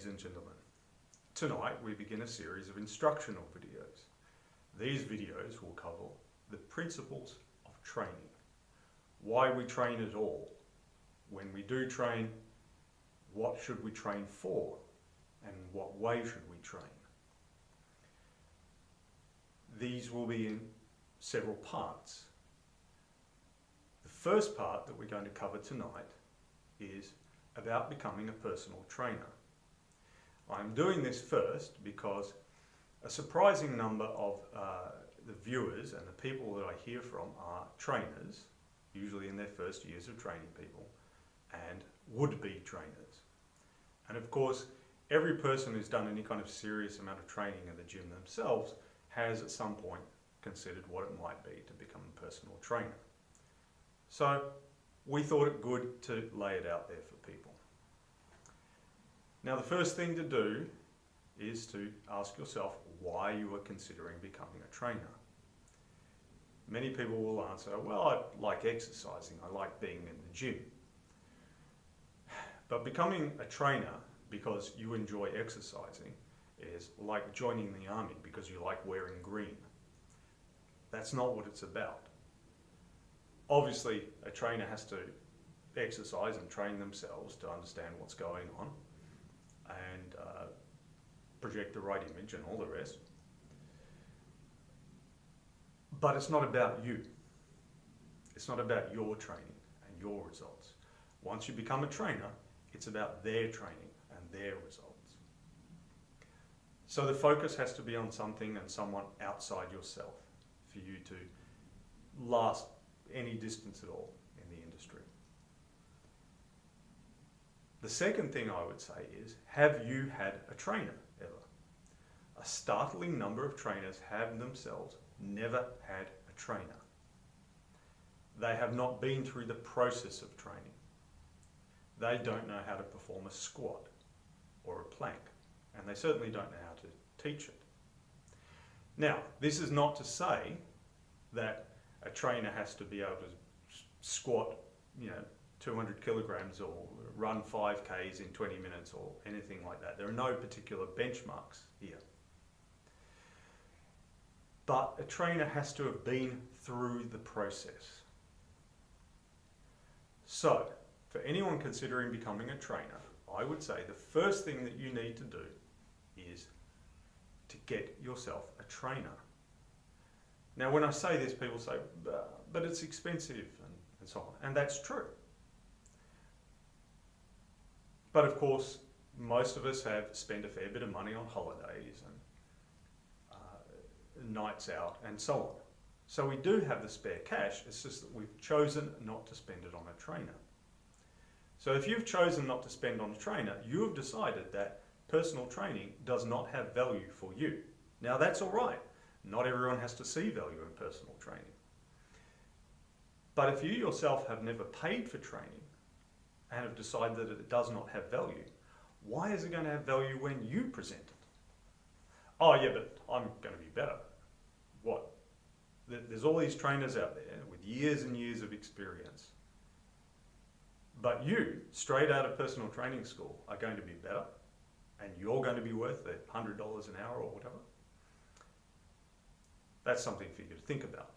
Ladies and gentlemen, tonight we begin a series of instructional videos. These videos will cover the principles of training, why we train at all, when we do train, what should we train for, and what way should we train. These will be in several parts. The first part that we're going to cover tonight is about becoming a personal trainer. I'm doing this first because a surprising number of the viewers and the people that I hear from are trainers, usually in their first years of training people, and would-be trainers. And of course, every person who's done any kind of serious amount of training in the gym themselves has at some point considered what it might be to become a personal trainer. So we thought it good to lay it out there for people. Now, the first thing to do is to ask yourself why you are considering becoming a trainer. Many people will answer, well, I like exercising, I like being in the gym. But becoming a trainer because you enjoy exercising is like joining the army because you like wearing green. That's not what it's about. Obviously, a trainer has to exercise and train themselves to understand what's going on and project the right image and all the rest. But it's not about you. It's not about your training and your results. Once you become a trainer, it's about their training and their results. So the focus has to be on something and someone outside yourself for you to last any distance at all in the industry. The second thing I would say is, have you had a trainer ever? A startling number of trainers have themselves never had a trainer. They have not been through the process of training. They don't know how to perform a squat or a plank, and they certainly don't know how to teach it. Now, this is not to say that a trainer has to be able to squat, 200 kilograms or run 5Ks in 20 minutes or anything like that. There are no particular benchmarks here. But a trainer has to have been through the process. So, for anyone considering becoming a trainer, I would say the first thing that you need to do is to get yourself a trainer. Now, when I say this, people say, but it's expensive and so on. And that's true. But of course, most of us have spent a fair bit of money on holidays and nights out and so on. So we do have the spare cash, it's just that we've chosen not to spend it on a trainer. So if you've chosen not to spend on a trainer, you have decided that personal training does not have value for you. Now that's all right. Not everyone has to see value in personal training. But if you yourself have never paid for training and have decided that it does not have value, why is it going to have value when you present it? Oh yeah, but I'm going to be better. What? There's all these trainers out there with years and years of experience. But you, straight out of personal training school, are going to be better, and you're going to be worth the $100 an hour or whatever. That's something for you to think about.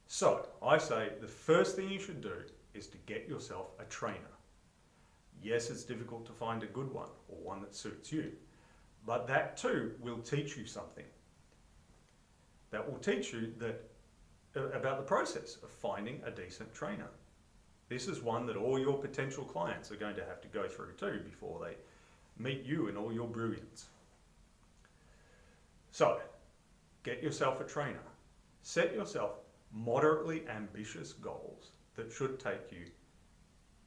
So, I say the first thing you should do is to get yourself a trainer. Yes, it's difficult to find a good one, or one that suits you, but that too will teach you something. That will teach you about the process of finding a decent trainer. This is one that all your potential clients are going to have to go through too before they meet you in all your brilliance. So, get yourself a trainer. Set yourself moderately ambitious goals that should take you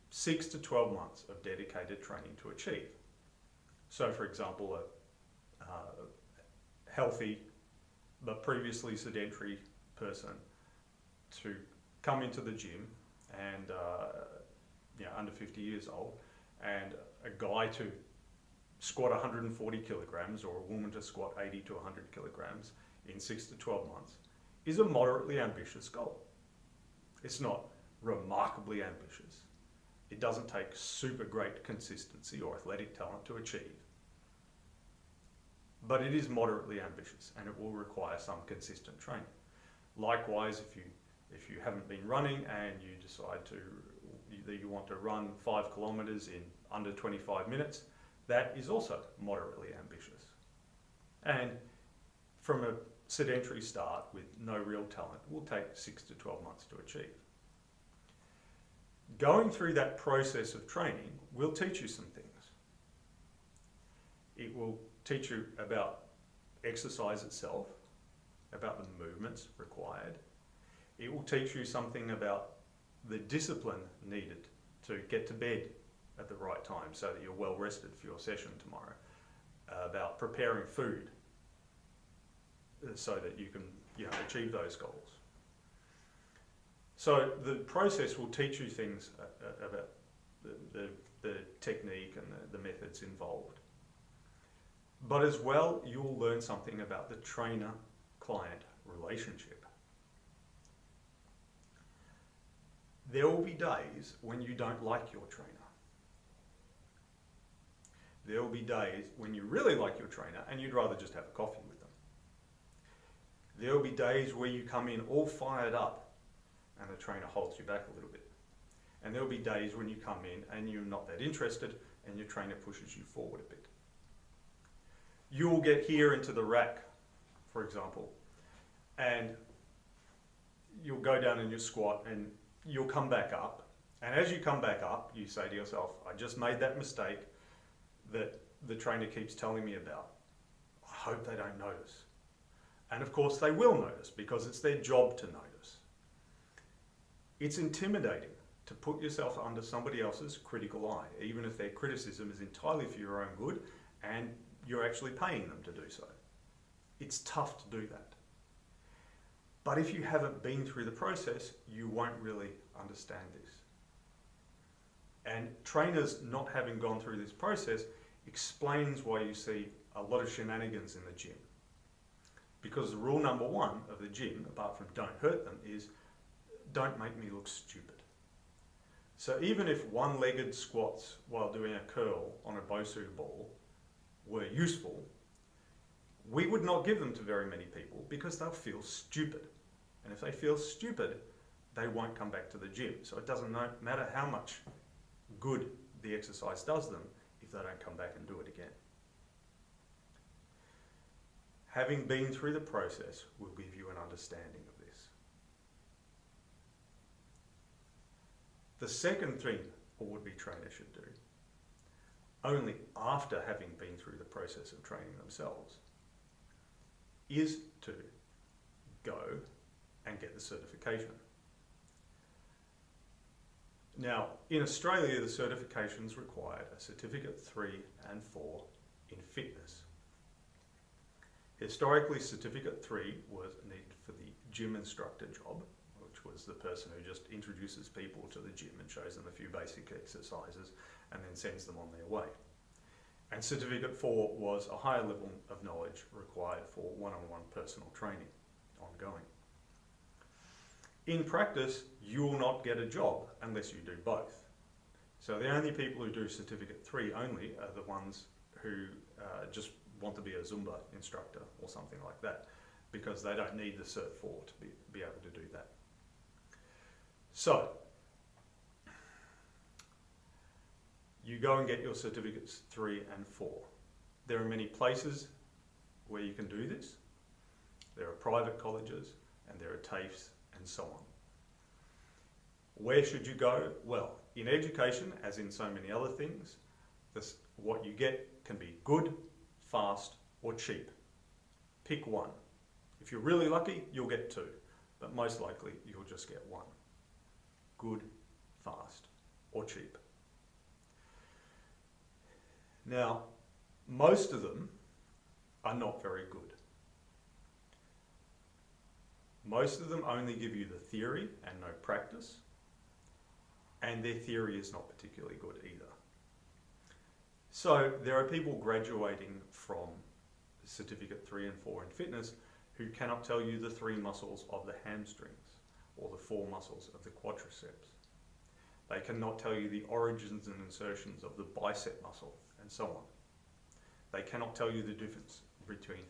6 to 12 months of dedicated training to achieve. So, for example, a healthy but previously sedentary person to come into the gym and under 50 years old, and a guy to squat 140 kilograms or a woman to squat 80 to 100 kilograms in 6 to 12 months is a moderately ambitious goal. It's not remarkably ambitious. It doesn't take super great consistency or athletic talent to achieve, but it is moderately ambitious and it will require some consistent training. Likewise, if you haven't been running and you decide that you want to run 5 kilometres in under 25 minutes, that is also moderately ambitious. And from a sedentary start with no real talent will take 6 to 12 months to achieve. Going through that process of training will teach you some things. It will teach you about exercise itself, about the movements required. It will teach you something about the discipline needed to get to bed at the right time so that you're well rested for your session tomorrow, about preparing food so that you can achieve those goals. So the process will teach you things about the technique and the methods involved. But as well, you'll learn something about the trainer-client relationship. There will be days when you don't like your trainer. There will be days when you really like your trainer and you'd rather just have a coffee with them. There will be days where you come in all fired up and the trainer holds you back a little bit. And there will be days when you come in and you're not that interested and your trainer pushes you forward a bit. You'll get here into the rack, for example, and you'll go down in your squat and you'll come back up. And as you come back up, you say to yourself, I just made that mistake that the trainer keeps telling me about. I hope they don't notice. And of course they will notice because it's their job to notice. It's intimidating to put yourself under somebody else's critical eye, even if their criticism is entirely for your own good and you're actually paying them to do so. It's tough to do that. But if you haven't been through the process, you won't really understand this. And trainers not having gone through this process explains why you see a lot of shenanigans in the gym. Because the rule number one of the gym, apart from don't hurt them, is don't make me look stupid. So even if one-legged squats while doing a curl on a Bosu ball were useful, we would not give them to very many people because they'll feel stupid. And if they feel stupid, they won't come back to the gym. So it doesn't matter how much good the exercise does them if they don't come back and do it again. Having been through the process will give you an understanding of this. The second thing a would-be trainer should do, only after having been through the process of training themselves, is to go and get the certification. Now, in Australia, the certifications required a Certificate 3 and 4 in fitness. Historically, Certificate 3 was needed for the gym instructor job, which was the person who just introduces people to the gym and shows them a few basic exercises and then sends them on their way. And Certificate 4 was a higher level of knowledge required for one-on-one personal training, ongoing. In practice, you will not get a job unless you do both. So the only people who do Certificate 3 only are the ones who just want to be a Zumba instructor or something like that, because they don't need the Cert 4 to be able to do that. So, you go and get your Certificates 3 and 4. There are many places where you can do this. There are private colleges and there are TAFEs and so on. Where should you go? Well, in education, as in so many other things, what you get can be good, fast, or cheap. Pick one. If you're really lucky, you'll get two, but most likely you'll just get one. Good, fast, or cheap. Now, most of them are not very good. Most of them only give you the theory and no practice, and their theory is not particularly good either. So there are people graduating from Certificate 3 and 4 in fitness who cannot tell you the 3 muscles of the hamstrings or the 4 muscles of the quadriceps. They cannot tell you the origins and insertions of the bicep muscle and so on. They cannot tell you the difference between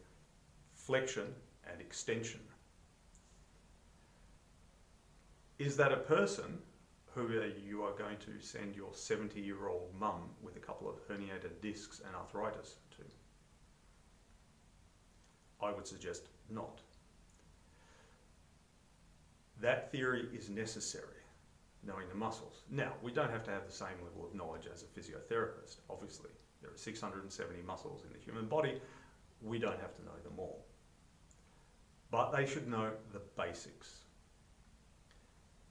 flexion and extension. Is that a person who you are going to send your 70-year-old mum with a couple of herniated discs and arthritis to? I would suggest not. That theory is necessary, knowing the muscles. Now, we don't have to have the same level of knowledge as a physiotherapist, obviously. There are 670 muscles in the human body. We don't have to know them all. But they should know the basics.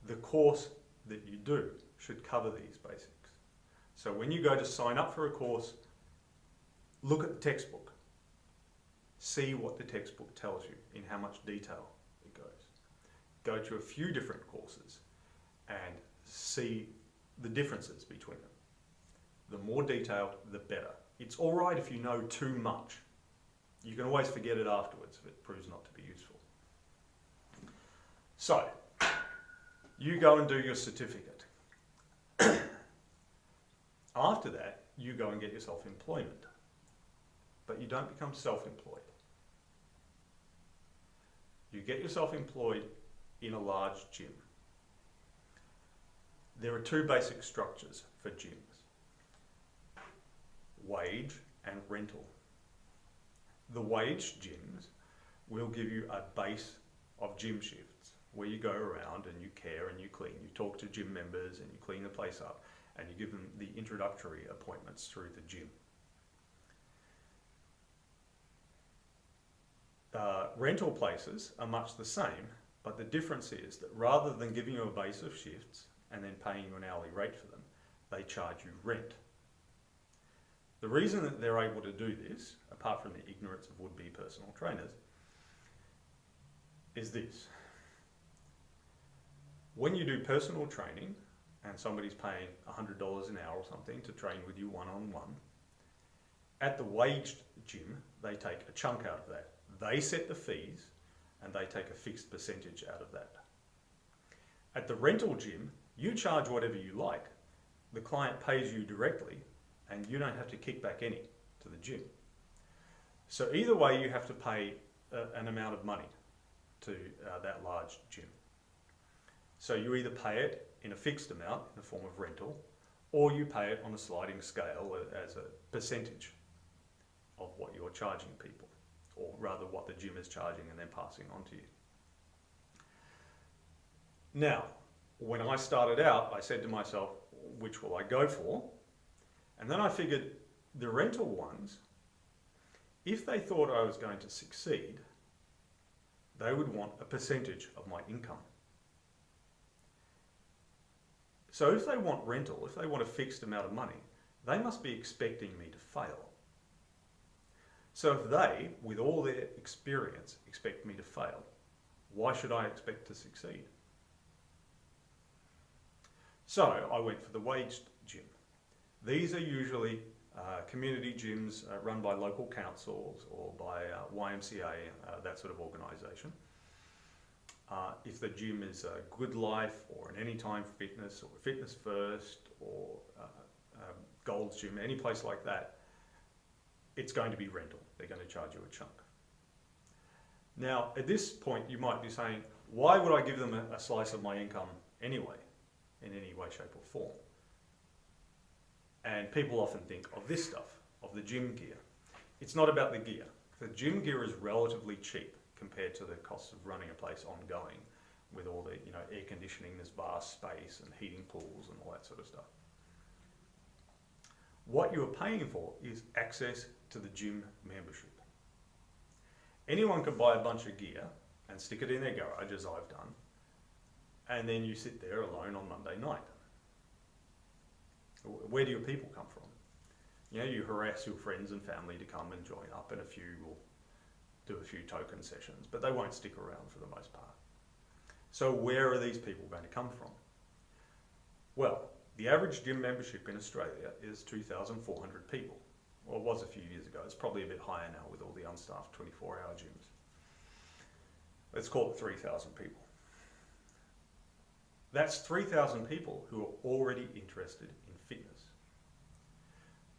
The course that you do should cover these basics. So when you go to sign up for a course, look at the textbook. See what the textbook tells you, in how much detail it goes. Go to a few different courses and see the differences between them. The more detailed, the better. It's all right if you know too much. You can always forget it afterwards if it proves not to be useful. So, you go and do your certificate. After that, you go and get yourself employment. But you don't become self-employed. You get yourself employed in a large gym. There are two basic structures for gyms: wage and rental. The wage gyms will give you a base of gym shifts where you go around and you care and you clean. You talk to gym members and you clean the place up and you give them the introductory appointments through the gym. Rental places are much the same, but the difference is that rather than giving you a base of shifts and then paying you an hourly rate for them, they charge you rent. The reason that they're able to do this, apart from the ignorance of would-be personal trainers, is this. When you do personal training and somebody's paying $100 an hour or something to train with you one-on-one, at the waged gym, they take a chunk out of that. They set the fees and they take a fixed percentage out of that. At the rental gym, you charge whatever you like. The client pays you directly and you don't have to kick back any to the gym. So either way, you have to pay an amount of money to that large gym. So you either pay it in a fixed amount in the form of rental, or you pay it on a sliding scale as a percentage of what you're charging people, or rather what the gym is charging and then passing on to you. Now, when I started out, I said to myself, which will I go for? And then I figured the rental ones, if they thought I was going to succeed, they would want a percentage of my income. So if they want rental, if they want a fixed amount of money, they must be expecting me to fail. So if they, with all their experience, expect me to fail, why should I expect to succeed? So I went for the waged gym. These are usually community gyms run by local councils or by YMCA, that sort of organisation. If the gym is a Good Life or an Anytime Fitness or Fitness First or Gold's Gym, any place like that, it's going to be rental. They're going to charge you a chunk. Now, at this point, you might be saying, why would I give them a slice of my income anyway, in any way, shape or form? And people often think of this stuff, of the gym gear. It's not about the gear. The gym gear is relatively cheap compared to the costs of running a place ongoing with all the air conditioning, this vast space and heating pools and all that sort of stuff. What you are paying for is access to the gym membership. Anyone can buy a bunch of gear and stick it in their garage, as I've done, and then you sit there alone on Monday night. Where do your people come from? You harass your friends and family to come and join up, and a few will do a few token sessions, but they won't stick around for the most part. So where are these people going to come from? Well, the average gym membership in Australia is 2,400 people. Well, it was a few years ago. It's probably a bit higher now with all the unstaffed 24-hour gyms. Let's call it 3,000 people. That's 3,000 people who are already interested in fitness.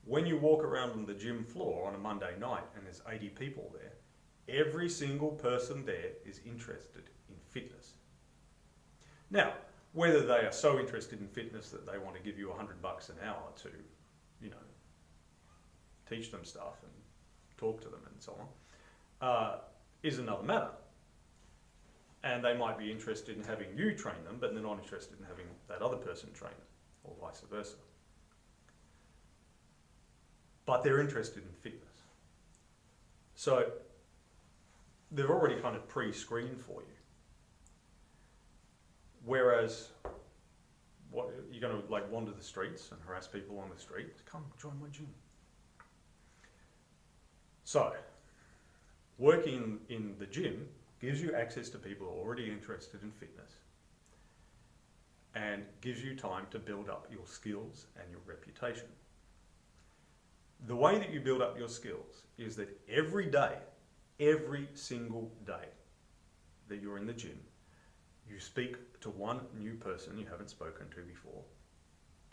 When you walk around on the gym floor on a Monday night and there's 80 people there, every single person there is interested in fitness. Now, whether they are so interested in fitness that they want to give you $100 an hour to, teach them stuff and talk to them and so on, is another matter. And they might be interested in having you train them, but they're not interested in having that other person train them, or vice versa. But they're interested in fitness. So they've already kind of pre-screened for you. Whereas, what you're going to wander the streets and harass people on the street? Come join my gym. So, working in the gym gives you access to people already interested in fitness and gives you time to build up your skills and your reputation. The way that you build up your skills is that every day, every single day that you're in the gym, you speak to one new person you haven't spoken to before,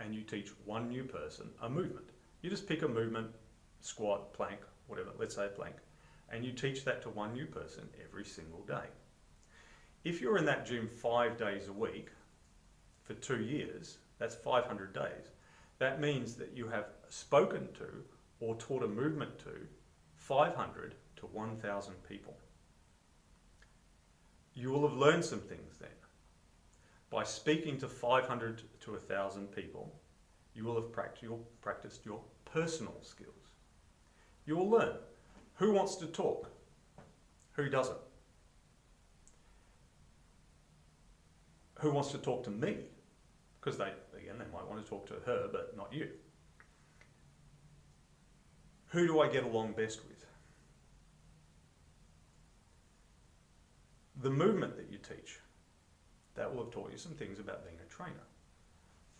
and you teach one new person a movement. You just pick a movement, squat, plank, whatever, let's say a plank, and you teach that to one new person every single day. If you're in that gym 5 days a week for 2 years, that's 500 days. That means that you have spoken to or taught a movement to 500 to 1,000 people. You will have learned some things then. By speaking to 500 to 1,000 people, you will have practiced your personal skills. You will learn who wants to talk, who doesn't. Who wants to talk to me? Because they might want to talk to her, but not you. Who do I get along best with? The movement that you teach, that will have taught you some things about being a trainer.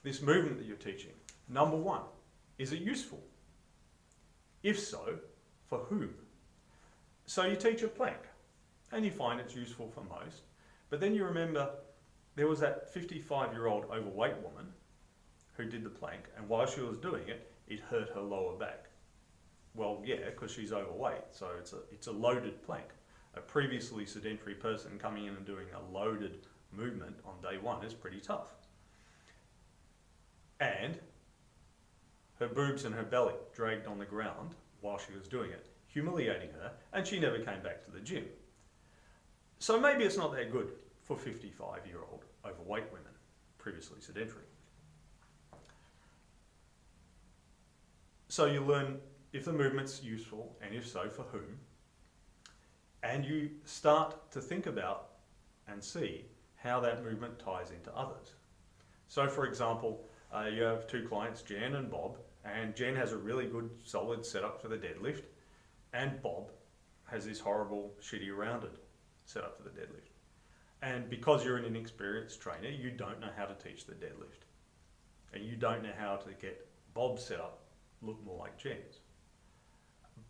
This movement that you're teaching, number one, is it useful? If so, for whom? So you teach a plank, and you find it's useful for most, but then you remember there was that 55-year-old overweight woman who did the plank, and while she was doing it, it hurt her lower back. Well, yeah, because she's overweight, so it's a loaded plank. A previously sedentary person coming in and doing a loaded movement on day one is pretty tough. And her boobs and her belly dragged on the ground while she was doing it, humiliating her, and she never came back to the gym. So maybe it's not that good for 55-year-old overweight women, previously sedentary. So you learn if the movement's useful, and if so, for whom. And you start to think about and see how that movement ties into others. So for example, you have two clients, Jen and Bob, and Jen has a really good solid setup for the deadlift, and Bob has this horrible, shitty rounded setup for the deadlift. And because you're an inexperienced trainer, you don't know how to teach the deadlift. And you don't know how to get Bob's setup look more like Jen's.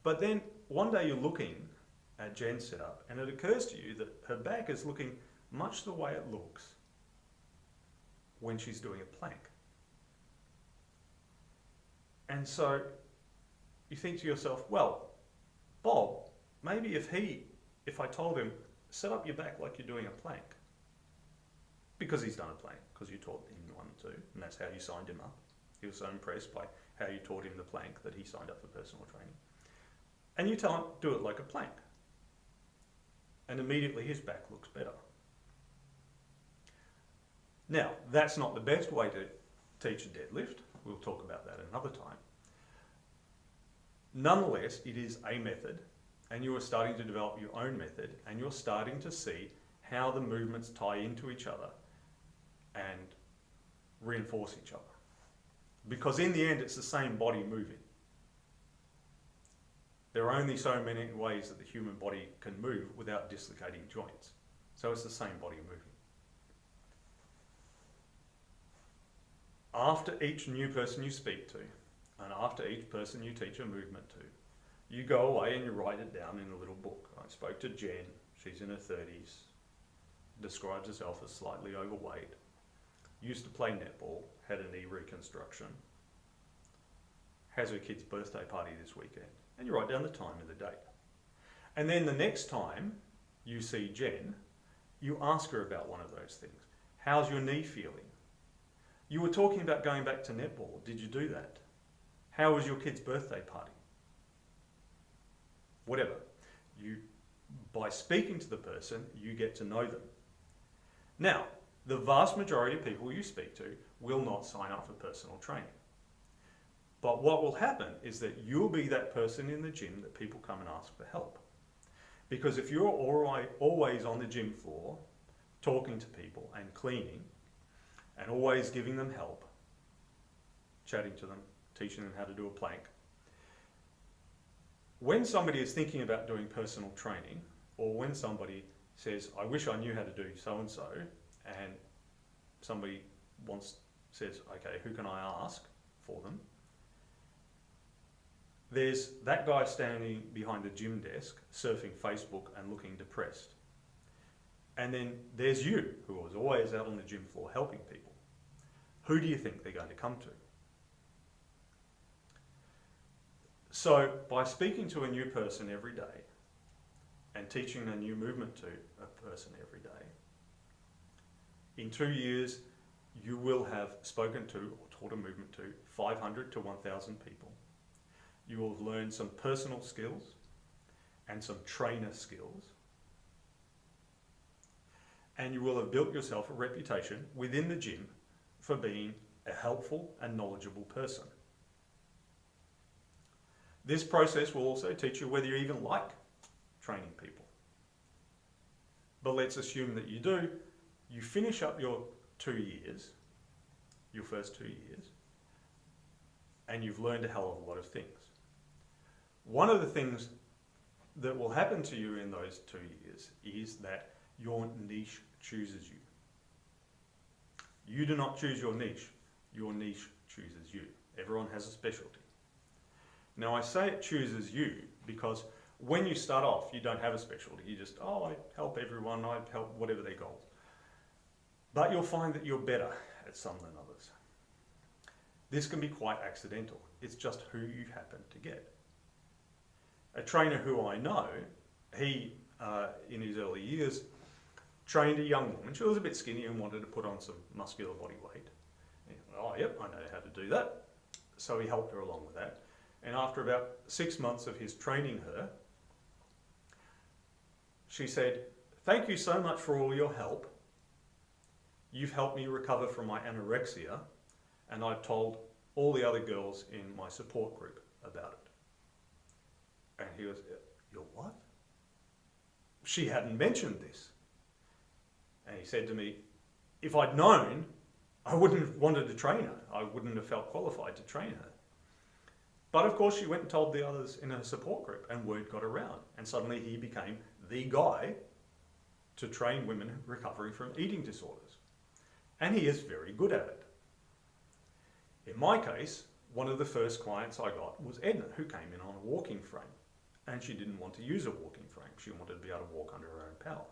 But then one day you're looking at Jen's setup, and it occurs to you that her back is looking much the way it looks when she's doing a plank. And so you think to yourself, well, Bob, maybe if I told him, set up your back like you're doing a plank, because he's done a plank, because you taught him one too, and that's how you signed him up. He was so impressed by how you taught him the plank that he signed up for personal training. And you tell him, do it like a plank. And immediately his back looks better. Now, that's not the best way to teach a deadlift. We'll talk about that another time. Nonetheless, it is a method, and you are starting to develop your own method, and you're starting to see how the movements tie into each other and reinforce each other. Because in the end, it's the same body moving. There are only so many ways that the human body can move without dislocating joints. So it's the same body moving. After each new person you speak to, and after each person you teach a movement to, you go away and you write it down in a little book. I spoke to Jen, she's in her 30s, describes herself as slightly overweight. used to play netball, had a knee reconstruction, has her kid's birthday party this weekend, and you write down the time and the date. And then the next time you see Jen, you ask her about one of those things. How's your knee feeling? You were talking about going back to netball. Did you do that? How was your kid's birthday party? Whatever. By speaking to the person, you get to know them. Now, the vast majority of people you speak to will not sign up for personal training. But what will happen is that you'll be that person in the gym that people come and ask for help. Because if you're always on the gym floor, talking to people and cleaning, and always giving them help, chatting to them, teaching them how to do a plank, when somebody is thinking about doing personal training, or when somebody says, I wish I knew how to do so-and-so, and somebody says, okay, who can I ask for them? There's that guy standing behind the gym desk, surfing Facebook and looking depressed. And then there's you, who is always out on the gym floor helping people. Who do you think they're going to come to? So by speaking to a new person every day and teaching a new movement to a person every day, in 2 years you will have spoken to or taught a movement to 500 to 1,000 people. You will have learned some personal skills and some trainer skills. And you will have built yourself a reputation within the gym for being a helpful and knowledgeable person. This process will also teach you whether you even like training people. But let's assume that you do. You finish up your 2 years, your first 2 years, and you've learned a hell of a lot of things. One of the things that will happen to you in those 2 years is that your niche chooses you. You do not choose your niche chooses you. Everyone has a specialty. Now I say it chooses you because when you start off, you don't have a specialty. You just, I help everyone, I help whatever their goals. But you'll find that you're better at some than others. This can be quite accidental. It's just who you happen to get. A trainer who I know, he, in his early years, trained a young woman. She was a bit skinny and wanted to put on some muscular body weight. And he went, yep, I know how to do that. So he helped her along with that. And after about 6 months of his training her, she said, thank you so much for all your help. You've helped me recover from my anorexia, and I've told all the other girls in my support group about it. And he was, your what? She hadn't mentioned this. And he said to me, if I'd known, I wouldn't have wanted to train her. I wouldn't have felt qualified to train her. But of course she went and told the others in her support group, and word got around. And suddenly he became the guy to train women recovering from eating disorders. And he is very good at it. In my case, one of the first clients I got was Edna, who came in on a walking frame. And she didn't want to use a walking frame. She wanted to be able to walk under her own power.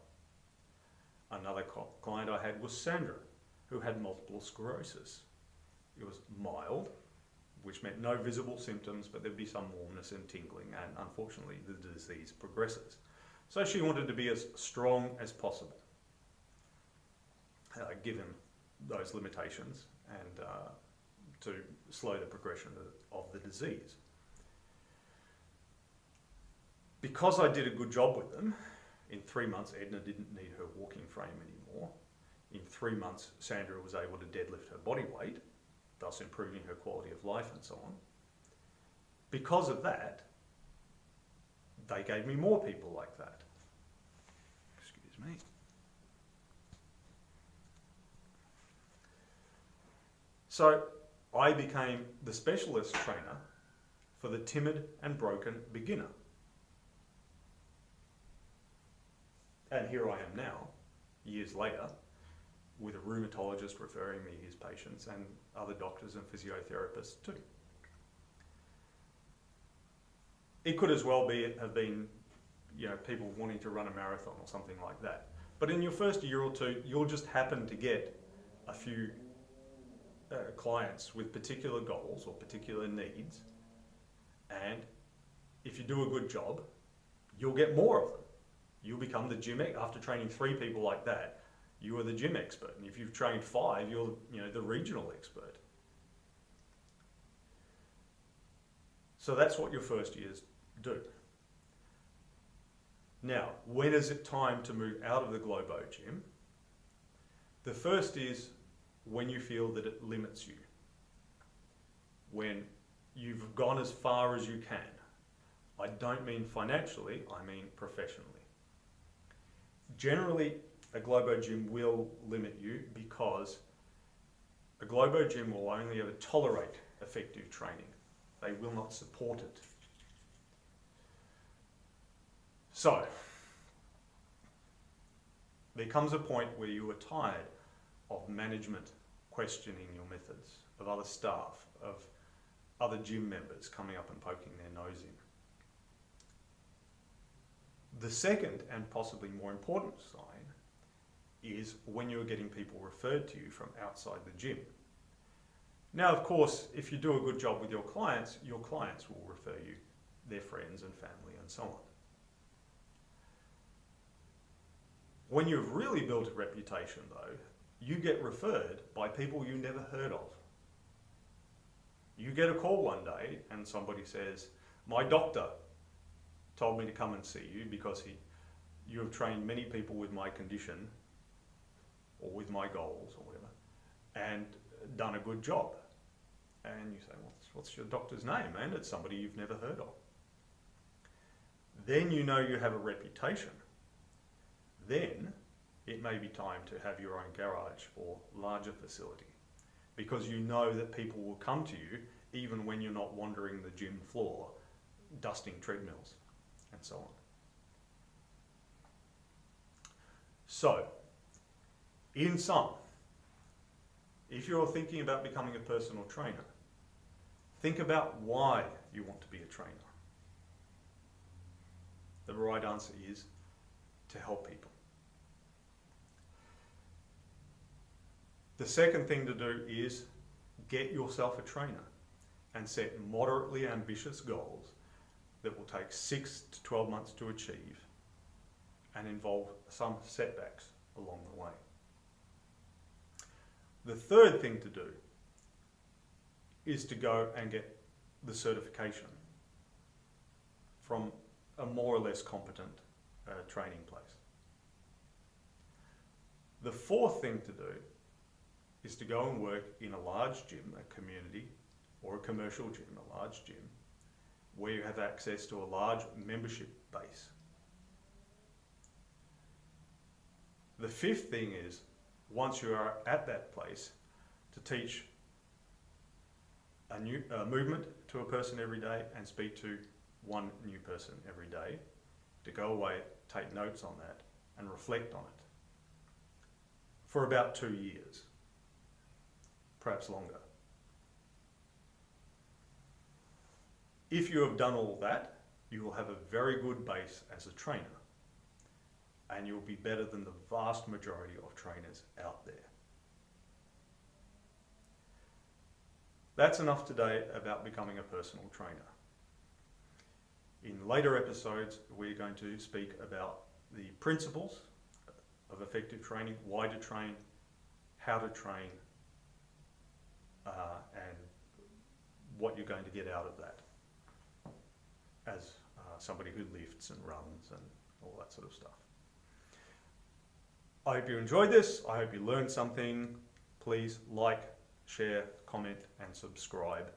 Another client I had was Sandra, who had multiple sclerosis. It was mild, which meant no visible symptoms, but there'd be some warmness and tingling, and unfortunately the disease progresses. So she wanted to be as strong as possible, given those limitations, and to slow the progression of the disease. Because I did a good job with them, in 3 months Edna didn't need her walking frame anymore. In 3 months Sandra was able to deadlift her body weight, thus improving her quality of life and so on. Because of that, they gave me more people like that. Excuse me. So I became the specialist trainer for the timid and broken beginner. And here I am now, years later, with a rheumatologist referring me his patients and other doctors and physiotherapists too. It could as well have been, people wanting to run a marathon or something like that. But in your first year or two, you'll just happen to get a few clients with particular goals or particular needs, and if you do a good job, you'll get more of them. You'll become the gym after training 3 people like that. You are the gym expert, and if you've trained 5, you're the regional expert. So that's what your first years do. Now, when is it time to move out of the globogym? The first is when you feel that it limits you. When you've gone as far as you can. I don't mean financially, I mean professionally. Generally, a globogym will limit you because a globogym will only ever tolerate effective training. They will not support it. So, there comes a point where you are tired of management questioning your methods, of other staff, of other gym members coming up and poking their nose in. The second, and possibly more important sign, is when you're getting people referred to you from outside the gym. Now, of course, if you do a good job with your clients will refer you, their friends and family and so on. When you've really built a reputation, though, you get referred by people you never heard of. You get a call one day and somebody says, "My doctor told me to come and see you because you have trained many people with my condition or with my goals or whatever and done a good job." And you say, "Well, what's your doctor's name?" And it's somebody you've never heard of. Then you know you have a reputation. Then it may be time to have your own garage or larger facility, because you know that people will come to you even when you're not wandering the gym floor, dusting treadmills, and so on. So, in sum, if you're thinking about becoming a personal trainer, think about why you want to be a trainer. The right answer is to help people. The second thing to do is get yourself a trainer and set moderately ambitious goals that will take 6 to 12 months to achieve and involve some setbacks along the way. The third thing to do is to go and get the certification from a more or less competent training place. The fourth thing to do is to go and work in a large gym, a community or a commercial gym, a large gym, where you have access to a large membership base. The fifth thing is, once you are at that place, to teach a new movement to a person every day and speak to one new person every day, to go away, take notes on that and reflect on it for about 2 years, perhaps longer. If you have done all that, you will have a very good base as a trainer, and you'll be better than the vast majority of trainers out there. That's enough today about becoming a personal trainer. In later episodes, we're going to speak about the principles of effective training, why to train, how to train, and what you're going to get out of that as somebody who lifts and runs and all that sort of stuff. I hope you enjoyed this. I hope you learned something. Please like, share, comment, and subscribe.